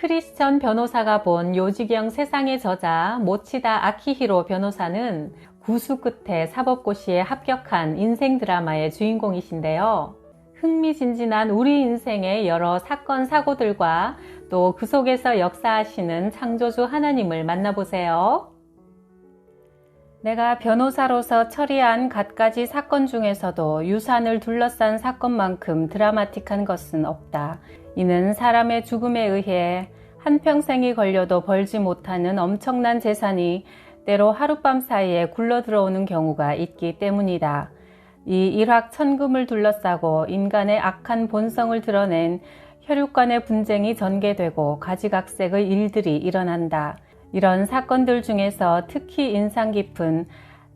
크리스천 변호사가 본 요지경 세상의 저자 모치다 아키히로 변호사는 구수 끝에 사법고시에 합격한 인생 드라마의 주인공이신데요. 흥미진진한 우리 인생의 여러 사건 사고들과 또 그 속에서 역사하시는 창조주 하나님을 만나보세요. 내가 변호사로서 처리한 갖가지 사건 중에서도 유산을 둘러싼 사건만큼 드라마틱한 것은 없다. 이는 사람의 죽음에 의해 한평생이 걸려도 벌지 못하는 엄청난 재산이 때로 하룻밤 사이에 굴러들어오는 경우가 있기 때문이다. 이 일확천금을 둘러싸고 인간의 악한 본성을 드러낸 혈육 간의 분쟁이 전개되고 가지각색의 일들이 일어난다. 이런 사건들 중에서 특히 인상 깊은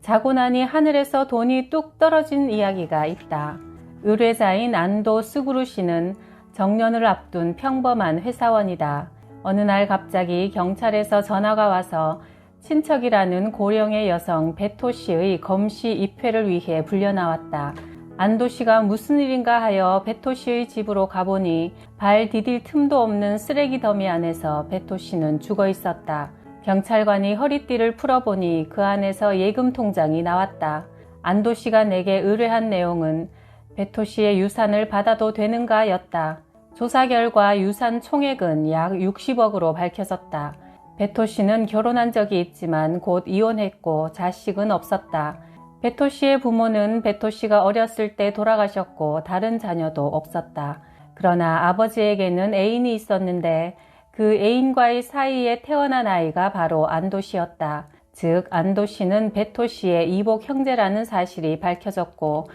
자고 나니 하늘에서 돈이 뚝 떨어진 이야기가 있다. 의뢰자인 안도 스구루 씨는 정년을 앞둔 평범한 회사원이다. 어느 날 갑자기 경찰에서 전화가 와서 친척이라는 고령의 여성 베토 씨의 검시 입회를 위해 불려나왔다. 안도 씨가 무슨 일인가 하여 베토 씨의 집으로 가보니 발 디딜 틈도 없는 쓰레기 더미 안에서 베토 씨는 죽어 있었다. 경찰관이 허리띠를 풀어보니 그 안에서 예금 통장이 나왔다. 안도 씨가 내게 의뢰한 내용은 베토 씨의 유산을 받아도 되는가 였다. 조사 결과 유산 총액은 약 60억으로 밝혀졌다. 베토 씨는 결혼한 적이 있지만 곧 이혼했고 자식은 없었다. 베토 씨의 부모는 베토 씨가 어렸을 때 돌아가셨고 다른 자녀도 없었다. 그러나 아버지에게는 애인이 있었는데 그 애인과의 사이에 태어난 아이가 바로 안도 씨였다. 즉 안도 씨는 베토 씨의 이복 형제라는 사실이 밝혀졌고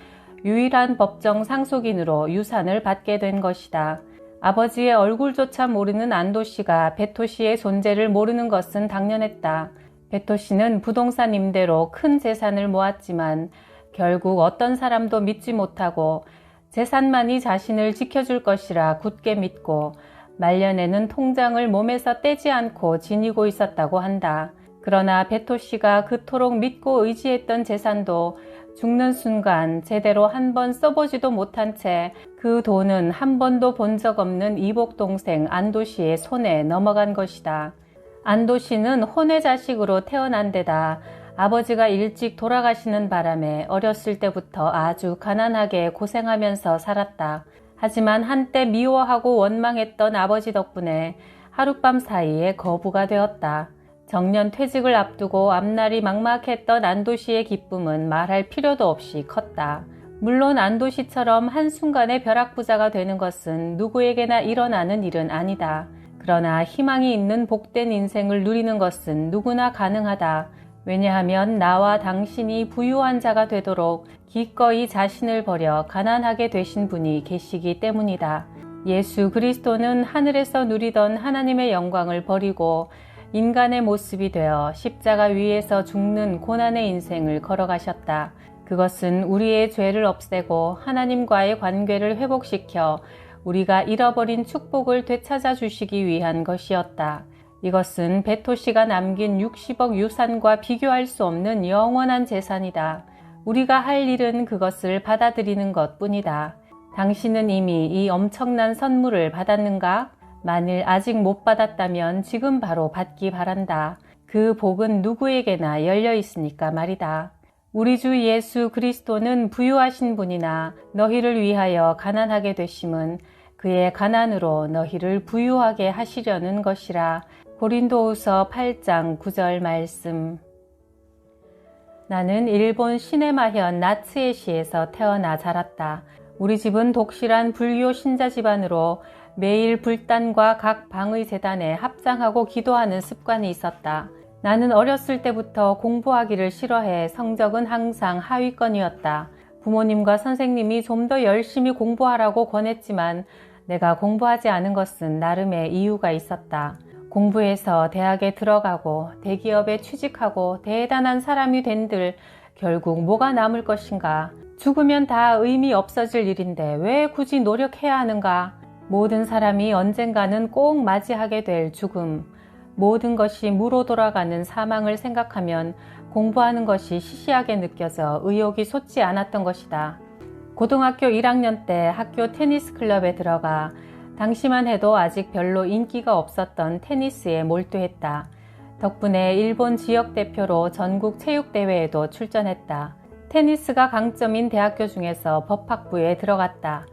유일한 법정 상속인으로 유산을 받게 된 것이다. 아버지의 얼굴조차 모르는 안도 씨가 베토 씨의 존재를 모르는 것은 당연했다. 베토 씨는 부동산 임대로 큰 재산을 모았지만 결국 어떤 사람도 믿지 못하고 재산만이 자신을 지켜줄 것이라 굳게 믿고 말년에는 통장을 몸에서 떼지 않고 지니고 있었다고 한다. 그러나 베토 씨가 그토록 믿고 의지했던 재산도 죽는 순간 제대로 한 번 써보지도 못한 채 그 돈은 한 번도 본 적 없는 이복 동생 안도 씨의 손에 넘어간 것이다. 안도 씨는 혼외 자식으로 태어난 데다 아버지가 일찍 돌아가시는 바람에 어렸을 때부터 아주 가난하게 고생하면서 살았다. 하지만 한때 미워하고 원망했던 아버지 덕분에 하룻밤 사이에 거부가 되었다. 정년 퇴직을 앞두고 앞날이 막막했던 안도 씨의 기쁨은 말할 필요도 없이 컸다. 물론 안도 씨처럼 한순간에 벼락부자가 되는 것은 누구에게나 일어나는 일은 아니다. 그러나 희망이 있는 복된 인생을 누리는 것은 누구나 가능하다. 왜냐하면 나와 당신이 부유한 자가 되도록 기꺼이 자신을 버려 가난하게 되신 분이 계시기 때문이다. 예수 그리스도는 하늘에서 누리던 하나님의 영광을 버리고 인간의 모습이 되어 십자가 위에서 죽는 고난의 인생을 걸어가셨다. 그것은 우리의 죄를 없애고 하나님과의 관계를 회복시켜 우리가 잃어버린 축복을 되찾아 주시기 위한 것이었다. 이것은 베토 씨가 남긴 60억 유산과 비교할 수 없는 영원한 재산이다. 우리가 할 일은 그것을 받아들이는 것뿐이다. 당신은 이미 이 엄청난 선물을 받았는가? 만일 아직 못 받았다면 지금 바로 받기 바란다. 그 복은 누구에게나 열려 있으니까 말이다. 우리 주 예수 그리스도는 부유하신 분이나 너희를 위하여 가난하게 되심은 그의 가난으로 너희를 부유하게 하시려는 것이라. 고린도후서 8장 9절 말씀. 나는 일본 시네마현 나츠에시에서 태어나 자랐다. 우리 집은 독실한 불교 신자 집안으로 매일 불단과 각 방의 제단에 합장하고 기도하는 습관이 있었다. 나는 어렸을 때부터 공부하기를 싫어해 성적은 항상 하위권이었다. 부모님과 선생님이 좀 더 열심히 공부하라고 권했지만 내가 공부하지 않은 것은 나름의 이유가 있었다. 공부해서 대학에 들어가고 대기업에 취직하고 대단한 사람이 된들 결국 뭐가 남을 것인가? 죽으면 다 의미 없어질 일인데 왜 굳이 노력해야 하는가? 모든 사람이 언젠가는 꼭 맞이하게 될 죽음. 모든 것이 무로 돌아가는 사망을 생각하면 공부하는 것이 시시하게 느껴져 의욕이 솟지 않았던 것이다. 고등학교 1학년 때 학교 테니스 클럽에 들어가 당시만 해도 아직 별로 인기가 없었던 테니스에 몰두했다. 덕분에 일본 지역 대표로 전국 체육대회에도 출전했다. 테니스가 강점인 대학교 중에서 법학부에 들어갔다.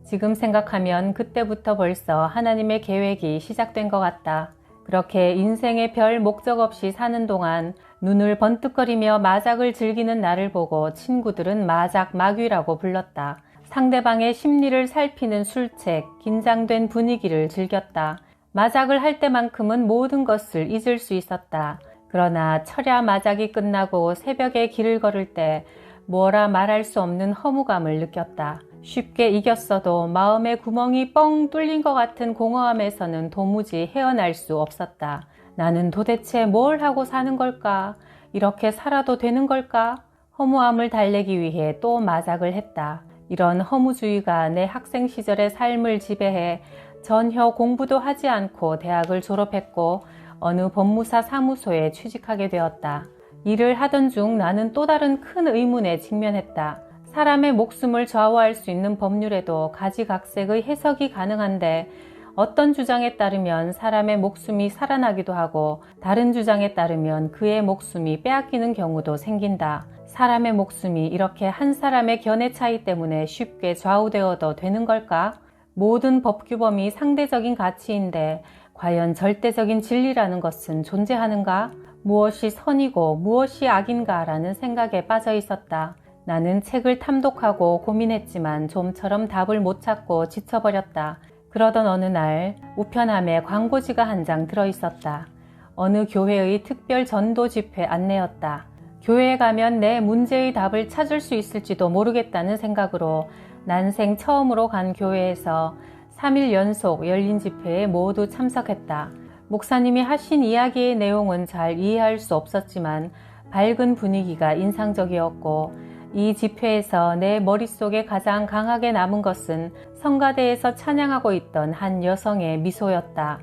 지금 생각하면 그때부터 벌써 하나님의 계획이 시작된 것 같다. 그렇게 인생의 별 목적 없이 사는 동안 눈을 번뜩거리며 마작을 즐기는 나를 보고 친구들은 마작 마귀라고 불렀다. 상대방의 심리를 살피는 술책, 긴장된 분위기를 즐겼다. 마작을 할 때만큼은 모든 것을 잊을 수 있었다. 그러나 철야 마작이 끝나고 새벽에 길을 걸을 때 뭐라 말할 수 없는 허무감을 느꼈다. 쉽게 이겼어도 마음의 구멍이 뻥 뚫린 것 같은 공허함에서는 도무지 헤어날 수 없었다. 나는 도대체 뭘 하고 사는 걸까? 이렇게 살아도 되는 걸까? 허무함을 달래기 위해 또 마작을 했다. 이런 허무주의가 내 학생 시절의 삶을 지배해 전혀 공부도 하지 않고 대학을 졸업했고 어느 법무사 사무소에 취직하게 되었다. 일을 하던 중 나는 또 다른 큰 의문에 직면했다. 사람의 목숨을 좌우할 수 있는 법률에도 가지각색의 해석이 가능한데 어떤 주장에 따르면 사람의 목숨이 살아나기도 하고 다른 주장에 따르면 그의 목숨이 빼앗기는 경우도 생긴다. 사람의 목숨이 이렇게 한 사람의 견해 차이 때문에 쉽게 좌우되어도 되는 걸까? 모든 법규범이 상대적인 가치인데 과연 절대적인 진리라는 것은 존재하는가? 무엇이 선이고 무엇이 악인가 라는 생각에 빠져 있었다. 나는 책을 탐독하고 고민했지만 좀처럼 답을 못 찾고 지쳐버렸다. 그러던 어느 날 우편함에 광고지가 한 장 들어있었다. 어느 교회의 특별 전도 집회 안내였다. 교회에 가면 내 문제의 답을 찾을 수 있을지도 모르겠다는 생각으로 난생 처음으로 간 교회에서 3일 연속 열린 집회에 모두 참석했다. 목사님이 하신 이야기의 내용은 잘 이해할 수 없었지만 밝은 분위기가 인상적이었고 이 집회에서 내 머릿속에 가장 강하게 남은 것은 성가대에서 찬양하고 있던 한 여성의 미소였다.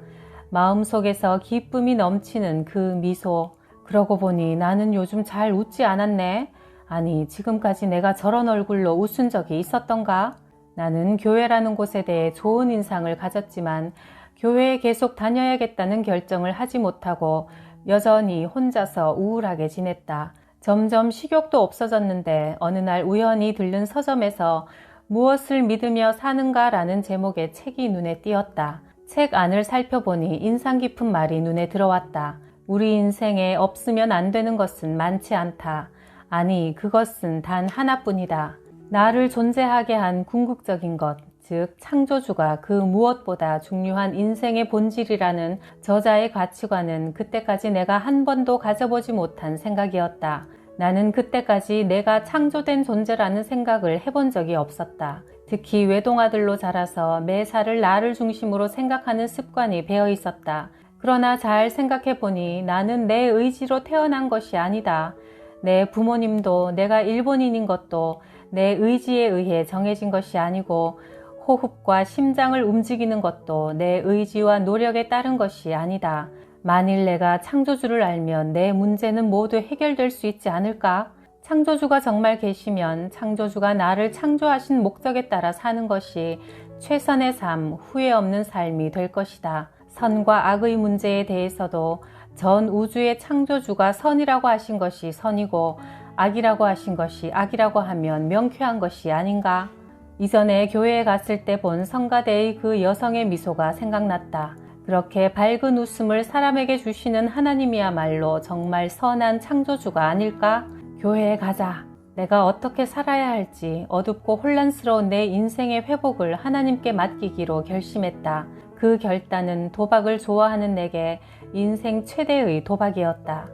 마음속에서 기쁨이 넘치는 그 미소. 그러고 보니 나는 요즘 잘 웃지 않았네. 아니, 지금까지 내가 저런 얼굴로 웃은 적이 있었던가? 나는 교회라는 곳에 대해 좋은 인상을 가졌지만 교회에 계속 다녀야겠다는 결정을 하지 못하고 여전히 혼자서 우울하게 지냈다. 점점 식욕도 없어졌는데 어느 날 우연히 들른 서점에서 무엇을 믿으며 사는가 라는 제목의 책이 눈에 띄었다. 책 안을 살펴보니 인상 깊은 말이 눈에 들어왔다. 우리 인생에 없으면 안 되는 것은 많지 않다. 아니, 그것은 단 하나뿐이다. 나를 존재하게 한 궁극적인 것, 즉 창조주가 그 무엇보다 중요한 인생의 본질이라는 저자의 가치관은 그때까지 내가 한 번도 가져보지 못한 생각이었다. 나는 그때까지 내가 창조된 존재라는 생각을 해본 적이 없었다. 특히 외동아들로 자라서 매사를 나를 중심으로 생각하는 습관이 배어 있었다. 그러나 잘 생각해보니 나는 내 의지로 태어난 것이 아니다. 내 부모님도 내가 일본인인 것도 내 의지에 의해 정해진 것이 아니고 호흡과 심장을 움직이는 것도 내 의지와 노력에 따른 것이 아니다. 만일 내가 창조주를 알면 내 문제는 모두 해결될 수 있지 않을까? 창조주가 정말 계시면 창조주가 나를 창조하신 목적에 따라 사는 것이 최선의 삶, 후회 없는 삶이 될 것이다. 선과 악의 문제에 대해서도 전 우주의 창조주가 선이라고 하신 것이 선이고 악이라고 하신 것이 악이라고 하면 명쾌한 것이 아닌가? 이전에 교회에 갔을 때 본 성가대의 그 여성의 미소가 생각났다. 그렇게 밝은 웃음을 사람에게 주시는 하나님이야말로 정말 선한 창조주가 아닐까? 교회에 가자. 내가 어떻게 살아야 할지 어둡고 혼란스러운 내 인생의 회복을 하나님께 맡기기로 결심했다. 그 결단은 도박을 좋아하는 내게 인생 최대의 도박이었다.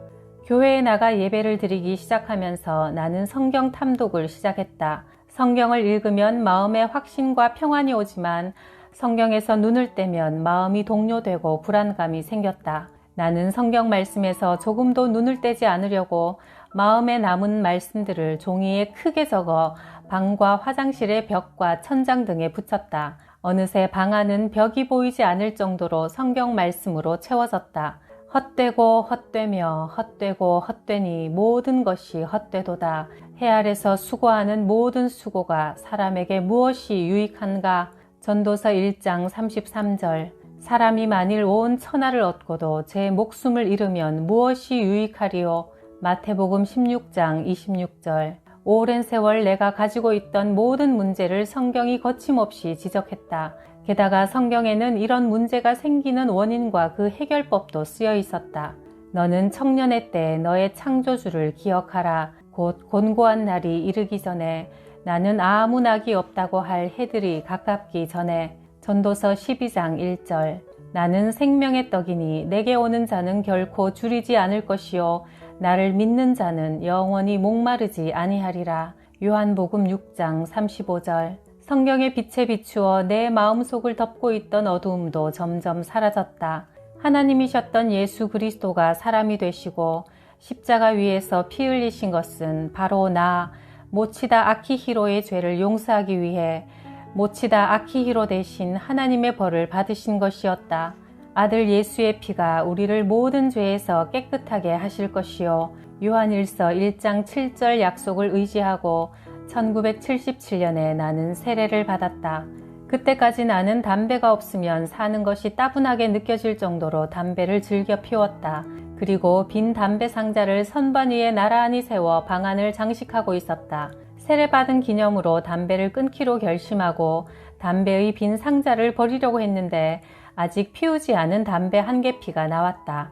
교회에 나가 예배를 드리기 시작하면서 나는 성경 탐독을 시작했다. 성경을 읽으면 마음에 확신과 평안이 오지만 성경에서 눈을 떼면 마음이 동요되고 불안감이 생겼다. 나는 성경 말씀에서 조금도 눈을 떼지 않으려고 마음에 남은 말씀들을 종이에 크게 적어 방과 화장실의 벽과 천장 등에 붙였다. 어느새 방 안은 벽이 보이지 않을 정도로 성경 말씀으로 채워졌다. 헛되고 헛되며 헛되고 헛되니 모든 것이 헛되도다. 해 아래서 수고하는 모든 수고가 사람에게 무엇이 유익한가? 전도서 1장 33절. 사람이 만일 온 천하를 얻고도 제 목숨을 잃으면 무엇이 유익하리요? 마태복음 16장 26절. 오랜 세월 내가 가지고 있던 모든 문제를 성경이 거침없이 지적했다. 게다가 성경에는 이런 문제가 생기는 원인과 그 해결법도 쓰여 있었다. 너는 청년의 때 너의 창조주를 기억하라. 곧 곤고한 날이 이르기 전에 나는 아무 낙이 없다고 할 해들이 가깝기 전에. 전도서 12장 1절. 나는 생명의 떡이니 내게 오는 자는 결코 줄이지 않을 것이요 나를 믿는 자는 영원히 목마르지 아니하리라. 요한복음 6장 35절. 성경의 빛에 비추어 내 마음속을 덮고 있던 어두움도 점점 사라졌다. 하나님이셨던 예수 그리스도가 사람이 되시고 십자가 위에서 피 흘리신 것은 바로 나 모치다 아키히로의 죄를 용서하기 위해 모치다 아키히로 대신 하나님의 벌을 받으신 것이었다. 아들 예수의 피가 우리를 모든 죄에서 깨끗하게 하실 것이요. 요한일서 1장 7절 약속을 의지하고 1977년에 나는 세례를 받았다. 그때까지 나는 담배가 없으면 사는 것이 따분하게 느껴질 정도로 담배를 즐겨 피웠다. 그리고 빈 담배 상자를 선반 위에 나란히 세워 방 안을 장식하고 있었다. 세례받은 기념으로 담배를 끊기로 결심하고 담배의 빈 상자를 버리려고 했는데 아직 피우지 않은 담배 한 개피가 나왔다.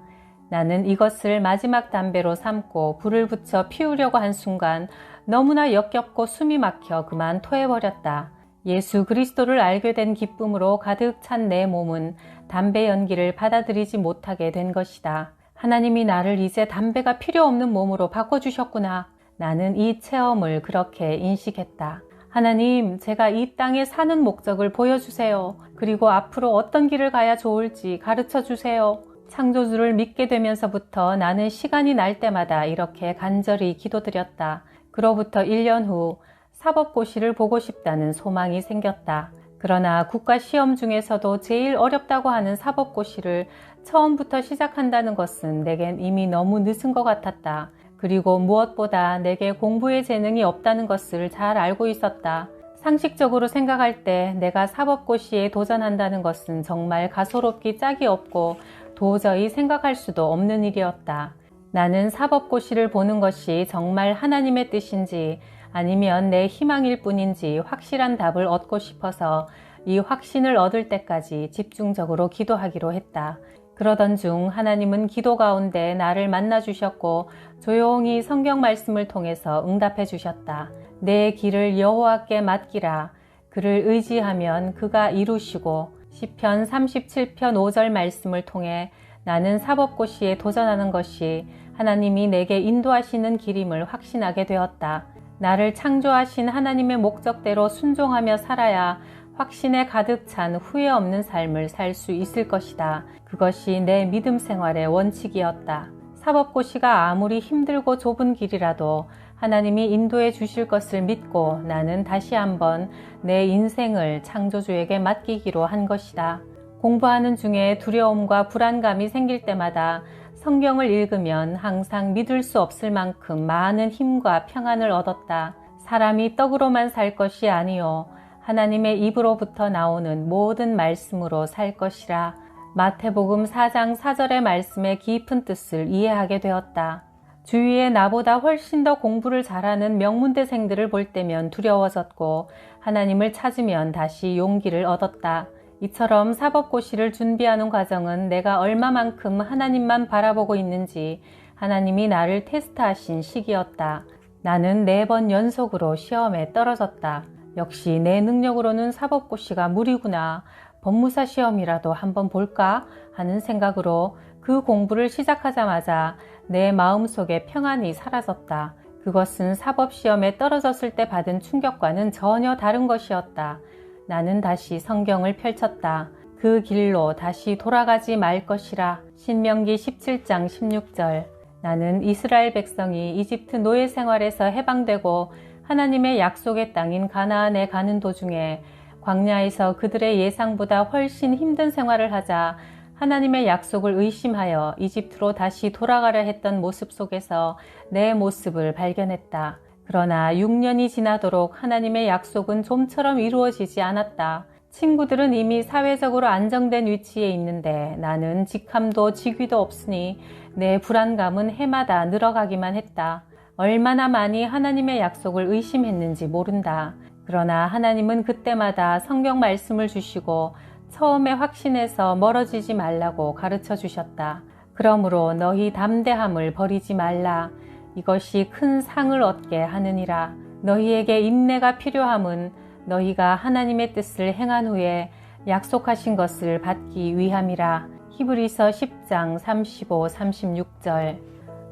나는 이것을 마지막 담배로 삼고 불을 붙여 피우려고 한 순간 너무나 역겹고 숨이 막혀 그만 토해버렸다. 예수 그리스도를 알게 된 기쁨으로 가득 찬 내 몸은 담배 연기를 받아들이지 못하게 된 것이다. 하나님이 나를 이제 담배가 필요 없는 몸으로 바꿔주셨구나. 나는 이 체험을 그렇게 인식했다. 하나님, 제가 이 땅에 사는 목적을 보여주세요. 그리고 앞으로 어떤 길을 가야 좋을지 가르쳐 주세요. 창조주를 믿게 되면서부터 나는 시간이 날 때마다 이렇게 간절히 기도드렸다. 그로부터 1년 후 사법고시를 보고 싶다는 소망이 생겼다. 그러나 국가시험 중에서도 제일 어렵다고 하는 사법고시를 처음부터 시작한다는 것은 내겐 이미 너무 늦은 것 같았다. 그리고 무엇보다 내게 공부에 재능이 없다는 것을 잘 알고 있었다. 상식적으로 생각할 때 내가 사법고시에 도전한다는 것은 정말 가소롭기 짝이 없고 도저히 생각할 수도 없는 일이었다. 나는 사법고시를 보는 것이 정말 하나님의 뜻인지 아니면 내 희망일 뿐인지 확실한 답을 얻고 싶어서 이 확신을 얻을 때까지 집중적으로 기도하기로 했다. 그러던 중 하나님은 기도 가운데 나를 만나 주셨고 조용히 성경 말씀을 통해서 응답해 주셨다. 내 길을 여호와께 맡기라. 그를 의지하면 그가 이루시고 시편 37편 5절 말씀을 통해 나는 사법고시에 도전하는 것이 하나님이 내게 인도하시는 길임을 확신하게 되었다. 나를 창조하신 하나님의 목적대로 순종하며 살아야 확신에 가득 찬 후회 없는 삶을 살 수 있을 것이다. 그것이 내 믿음 생활의 원칙이었다. 사법고시가 아무리 힘들고 좁은 길이라도 하나님이 인도해 주실 것을 믿고 나는 다시 한번 내 인생을 창조주에게 맡기기로 한 것이다. 공부하는 중에 두려움과 불안감이 생길 때마다 성경을 읽으면 항상 믿을 수 없을 만큼 많은 힘과 평안을 얻었다. 사람이 떡으로만 살 것이 아니요 하나님의 입으로부터 나오는 모든 말씀으로 살 것이라. 마태복음 4장 4절의 말씀의 깊은 뜻을 이해하게 되었다. 주위에 나보다 훨씬 더 공부를 잘하는 명문대생들을 볼 때면 두려워졌고 하나님을 찾으면 다시 용기를 얻었다. 이처럼 사법고시를 준비하는 과정은 내가 얼마만큼 하나님만 바라보고 있는지 하나님이 나를 테스트하신 시기였다. 나는 4번 연속으로 시험에 떨어졌다. 역시 내 능력으로는 사법고시가 무리구나. 법무사 시험이라도 한번 볼까 하는 생각으로 그 공부를 시작하자마자 내 마음속에 평안이 사라졌다. 그것은 사법시험에 떨어졌을 때 받은 충격과는 전혀 다른 것이었다. 나는 다시 성경을 펼쳤다. 그 길로 다시 돌아가지 말 것이라. 신명기 17장 16절. 나는 이스라엘 백성이 이집트 노예 생활에서 해방되고 하나님의 약속의 땅인 가나안에 가는 도중에 광야에서 그들의 예상보다 훨씬 힘든 생활을 하자 하나님의 약속을 의심하여 이집트로 다시 돌아가려 했던 모습 속에서 내 모습을 발견했다. 그러나 6년이 지나도록 하나님의 약속은 좀처럼 이루어지지 않았다. 친구들은 이미 사회적으로 안정된 위치에 있는데 나는 직함도 직위도 없으니 내 불안감은 해마다 늘어가기만 했다. 얼마나 많이 하나님의 약속을 의심했는지 모른다. 그러나 하나님은 그때마다 성경 말씀을 주시고 처음에 확신해서 멀어지지 말라고 가르쳐 주셨다. 그러므로 너희 담대함을 버리지 말라. 이것이 큰 상을 얻게 하느니라. 너희에게 인내가 필요함은 너희가 하나님의 뜻을 행한 후에 약속하신 것을 받기 위함이라. 히브리서 10장 35, 36절.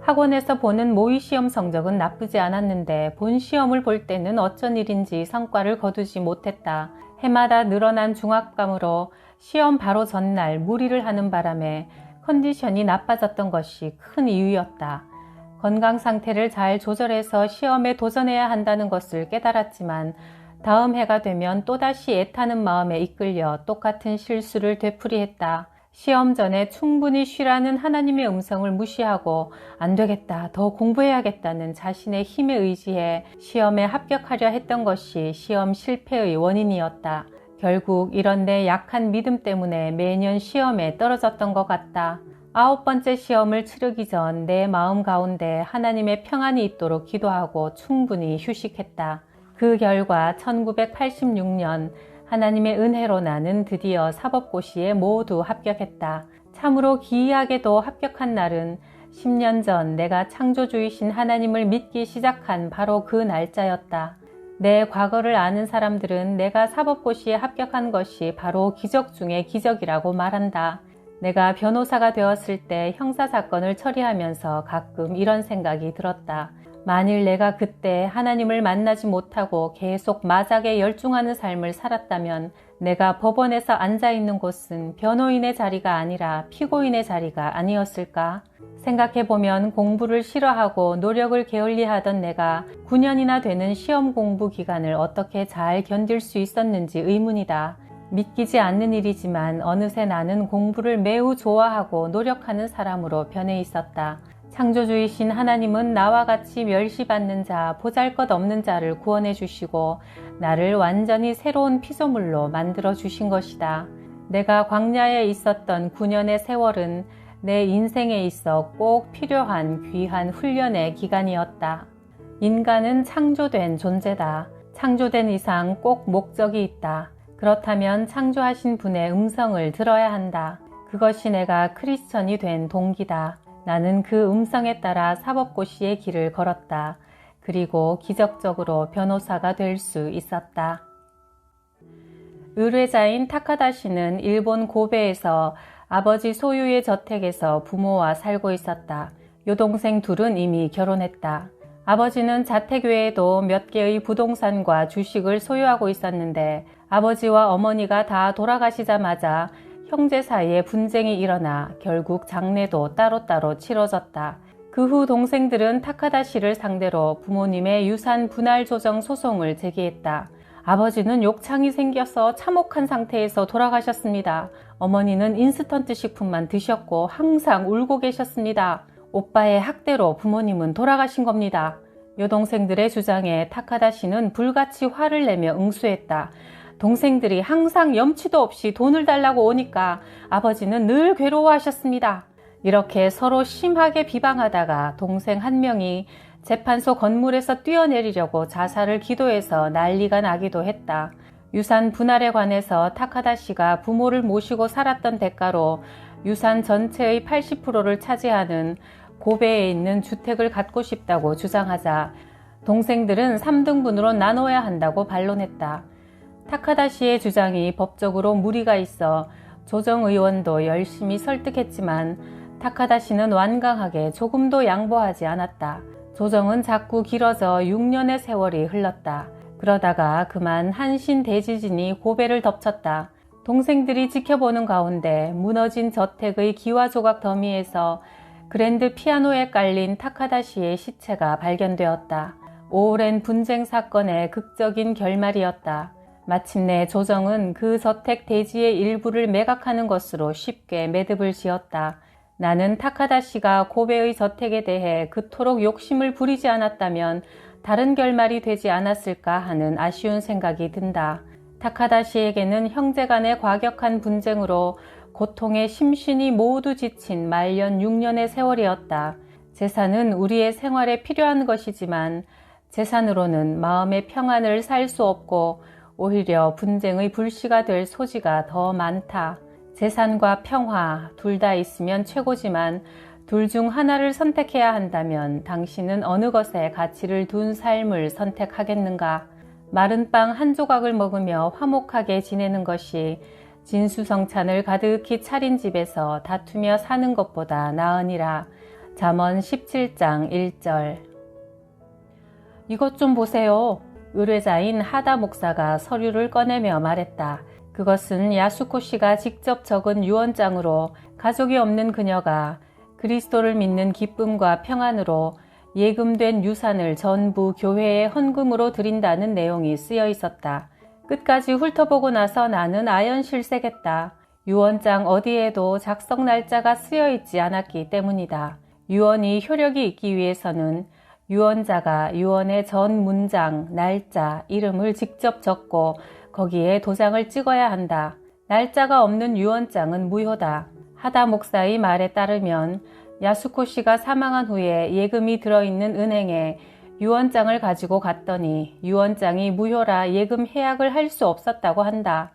학원에서 보는 모의시험 성적은 나쁘지 않았는데 본 시험을 볼 때는 어쩐 일인지 성과를 거두지 못했다. 해마다 늘어난 중압감으로 시험 바로 전날 무리를 하는 바람에 컨디션이 나빠졌던 것이 큰 이유였다. 건강 상태를 잘 조절해서 시험에 도전해야 한다는 것을 깨달았지만 다음 해가 되면 또다시 애타는 마음에 이끌려 똑같은 실수를 되풀이했다. 시험 전에 충분히 쉬라는 하나님의 음성을 무시하고 안 되겠다, 더 공부해야겠다는 자신의 힘에 의지해 시험에 합격하려 했던 것이 시험 실패의 원인이었다. 결국 이런 내 약한 믿음 때문에 매년 시험에 떨어졌던 것 같다. 9번째 시험을 치르기 전 내 마음 가운데 하나님의 평안이 있도록 기도하고 충분히 휴식했다. 그 결과 1986년 하나님의 은혜로 나는 드디어 사법고시에 모두 합격했다. 참으로 기이하게도 합격한 날은 10년 전 내가 창조주이신 하나님을 믿기 시작한 바로 그 날짜였다. 내 과거를 아는 사람들은 내가 사법고시에 합격한 것이 바로 기적 중의 기적이라고 말한다. 내가 변호사가 되었을 때 형사사건을 처리하면서 가끔 이런 생각이 들었다. 만일 내가 그때 하나님을 만나지 못하고 계속 마작에 열중하는 삶을 살았다면 내가 법원에서 앉아있는 곳은 변호인의 자리가 아니라 피고인의 자리가 아니었을까? 생각해보면 공부를 싫어하고 노력을 게을리하던 내가 9년이나 되는 시험 공부 기간을 어떻게 잘 견딜 수 있었는지 의문이다. 믿기지 않는 일이지만 어느새 나는 공부를 매우 좋아하고 노력하는 사람으로 변해 있었다. 창조주이신 하나님은 나와 같이 멸시받는 자, 보잘것없는 자를 구원해 주시고 나를 완전히 새로운 피조물로 만들어 주신 것이다. 내가 광야에 있었던 9년의 세월은 내 인생에 있어 꼭 필요한 귀한 훈련의 기간이었다. 인간은 창조된 존재다. 창조된 이상 꼭 목적이 있다. 그렇다면 창조하신 분의 음성을 들어야 한다. 그것이 내가 크리스천이 된 동기다. 나는 그 음성에 따라 사법고시의 길을 걸었다. 그리고 기적적으로 변호사가 될 수 있었다. 의뢰자인 타카다시는 일본 고베에서 아버지 소유의 저택에서 부모와 살고 있었다. 여동생 둘은 이미 결혼했다. 아버지는 자택 외에도 몇 개의 부동산과 주식을 소유하고 있었는데 아버지와 어머니가 다 돌아가시자마자 형제 사이에 분쟁이 일어나 결국 장례도 따로따로 치러졌다. 그 후 동생들은 타카다시를 상대로 부모님의 유산 분할 조정 소송을 제기했다. 아버지는 욕창이 생겨서 참혹한 상태에서 돌아가셨습니다. 어머니는 인스턴트 식품만 드셨고 항상 울고 계셨습니다. 오빠의 학대로 부모님은 돌아가신 겁니다. 여동생들의 주장에 타카다시는 불같이 화를 내며 응수했다. 동생들이 항상 염치도 없이 돈을 달라고 오니까 아버지는 늘 괴로워하셨습니다. 이렇게 서로 심하게 비방하다가 동생 한 명이 재판소 건물에서 뛰어내리려고 자살을 기도해서 난리가 나기도 했다. 유산 분할에 관해서 타카다시가 부모를 모시고 살았던 대가로 유산 전체의 80%를 차지하는 고베에 있는 주택을 갖고 싶다고 주장하자 동생들은 3등분으로 나눠야 한다고 반론했다. 타카다시의 주장이 법적으로 무리가 있어 조정의원도 열심히 설득했지만 타카다시는 완강하게 조금도 양보하지 않았다. 조정은 자꾸 길어져 6년의 세월이 흘렀다. 그러다가 그만 한신 대지진이 고베를 덮쳤다. 동생들이 지켜보는 가운데 무너진 저택의 기와조각 더미에서 그랜드 피아노에 깔린 타카다시의 시체가 발견되었다. 오랜 분쟁 사건의 극적인 결말이었다. 마침내 조정은 그 저택 대지의 일부를 매각하는 것으로 쉽게 매듭을 지었다. 나는 타카다시가 고베의 저택에 대해 그토록 욕심을 부리지 않았다면 다른 결말이 되지 않았을까 하는 아쉬운 생각이 든다. 다카다시에게는 형제 간의 과격한 분쟁으로 고통에 심신이 모두 지친 말년 6년의 세월이었다. 재산은 우리의 생활에 필요한 것이지만 재산으로는 마음의 평안을 살 수 없고 오히려 분쟁의 불씨가 될 소지가 더 많다. 재산과 평화 둘 다 있으면 최고지만 둘 중 하나를 선택해야 한다면 당신은 어느 것에 가치를 둔 삶을 선택하겠는가? 마른 빵 한 조각을 먹으며 화목하게 지내는 것이 진수성찬을 가득히 차린 집에서 다투며 사는 것보다 나으니라. 잠언 17장 1절. 이것 좀 보세요. 의뢰자인 하다 목사가 서류를 꺼내며 말했다. 그것은 야수코 씨가 직접 적은 유언장으로 가족이 없는 그녀가 그리스도를 믿는 기쁨과 평안으로 예금된 유산을 전부 교회에 헌금으로 드린다는 내용이 쓰여 있었다. 끝까지 훑어보고 나서 나는 아연실색했다. 유언장 어디에도 작성 날짜가 쓰여 있지 않았기 때문이다. 유언이 효력이 있기 위해서는 유언자가 유언의 전 문장, 날짜, 이름을 직접 적고 거기에 도장을 찍어야 한다. 날짜가 없는 유언장은 무효다. 하다 목사의 말에 따르면 야수코 씨가 사망한 후에 예금이 들어있는 은행에 유언장을 가지고 갔더니 유언장이 무효라 예금 해약을 할 수 없었다고 한다.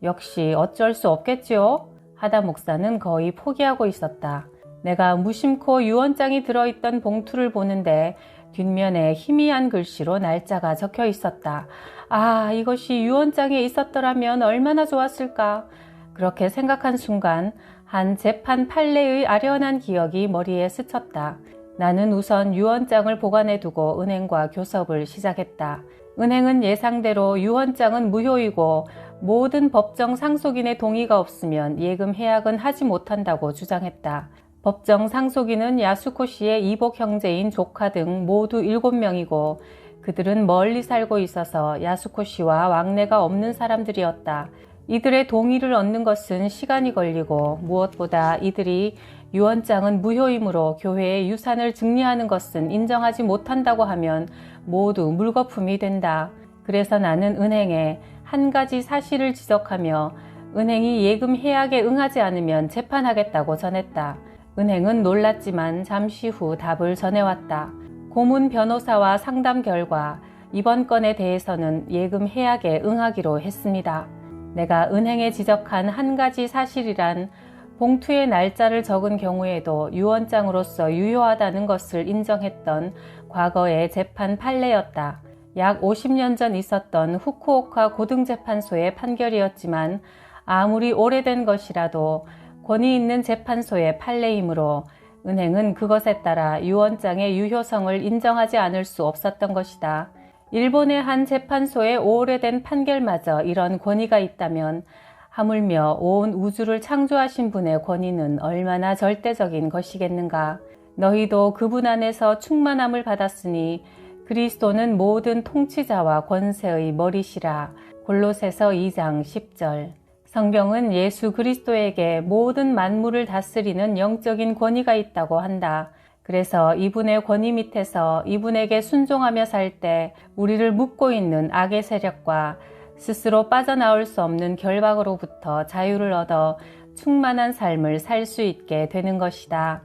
역시 어쩔 수 없겠지요? 하다 목사는 거의 포기하고 있었다. 내가 무심코 유언장이 들어있던 봉투를 보는데 뒷면에 희미한 글씨로 날짜가 적혀 있었다. 아, 이것이 유언장에 있었더라면 얼마나 좋았을까? 그렇게 생각한 순간 한 재판 판례의 아련한 기억이 머리에 스쳤다. 나는 우선 유언장을 보관해두고 은행과 교섭을 시작했다. 은행은 예상대로 유언장은 무효이고 모든 법정 상속인의 동의가 없으면 예금 해약은 하지 못한다고 주장했다. 법정 상속인은 야수코 씨의 이복 형제인 조카 등 모두 7명이고 그들은 멀리 살고 있어서 야수코 씨와 왕래가 없는 사람들이었다. 이들의 동의를 얻는 것은 시간이 걸리고 무엇보다 이들이 유언장은 무효이므로 교회의 유산을 증리하는 것은 인정하지 못한다고 하면 모두 물거품이 된다. 그래서 나는 은행에 한 가지 사실을 지적하며 은행이 예금 해약에 응하지 않으면 재판하겠다고 전했다. 은행은 놀랐지만 잠시 후 답을 전해왔다. 고문 변호사와 상담 결과 이번 건에 대해서는 예금 해약에 응하기로 했습니다. 내가 은행에 지적한 한 가지 사실이란 봉투에 날짜를 적은 경우에도 유언장으로서 유효하다는 것을 인정했던 과거의 재판 판례였다. 약 50년 전 있었던 후쿠오카 고등재판소의 판결이었지만 아무리 오래된 것이라도 권위 있는 재판소의 판례이므로 은행은 그것에 따라 유언장의 유효성을 인정하지 않을 수 없었던 것이다. 일본의 한 재판소의 오래된 판결마저 이런 권위가 있다면 하물며 온 우주를 창조하신 분의 권위는 얼마나 절대적인 것이겠는가. 너희도 그분 안에서 충만함을 받았으니 그리스도는 모든 통치자와 권세의 머리시라. 골로새서 2장 10절. 성경은 예수 그리스도에게 모든 만물을 다스리는 영적인 권위가 있다고 한다. 그래서 이분의 권위 밑에서 이분에게 순종하며 살 때 우리를 묶고 있는 악의 세력과 스스로 빠져나올 수 없는 결박으로부터 자유를 얻어 충만한 삶을 살 수 있게 되는 것이다.